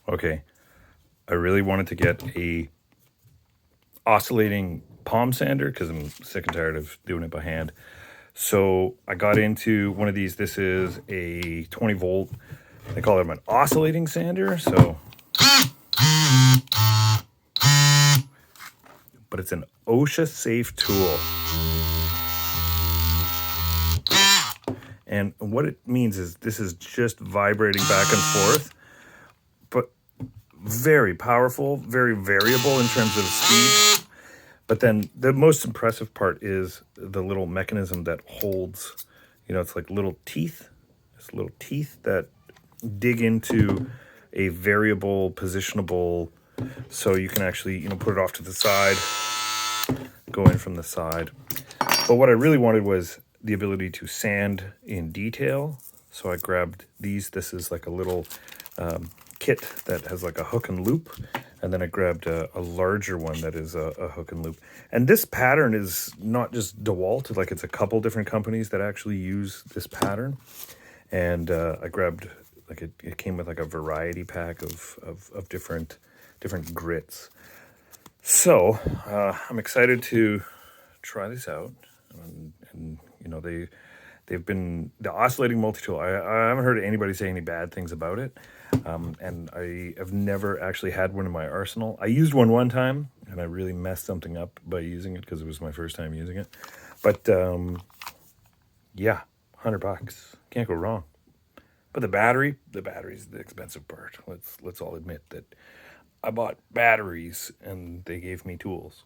Okay, I really wanted to get a oscillating palm sander because I'm sick and tired of doing it by hand. So I got into one of these. This is a 20 volt. They call it an oscillating sander. So, but it's an OSHA safe tool. And what it means is this is just vibrating back and forth, but very powerful, very variable in terms of speed. But then the most impressive part is the little mechanism that holds, it's like little teeth. It's little teeth that dig into a variable positionable, so you can actually, put it off to the side, go in from the side. But what I really wanted was the ability to sand in detail. So I grabbed these. This is like a little kit that has like a hook and loop. And then I grabbed a larger one that is a hook and loop. And this pattern is not just DeWalt. Like, it's a couple different companies that actually use this pattern. And I grabbed, like, it came with like a variety pack of different grits. So I'm excited to try this out. And they've been the oscillating multi-tool. I haven't heard anybody say any bad things about it. And I have never actually had one in my arsenal. I used one time, and I really messed something up by using it because it was my first time using it. But yeah, $100, can't go wrong. But the battery's the expensive part. Let's all admit that I bought batteries, and they gave me tools.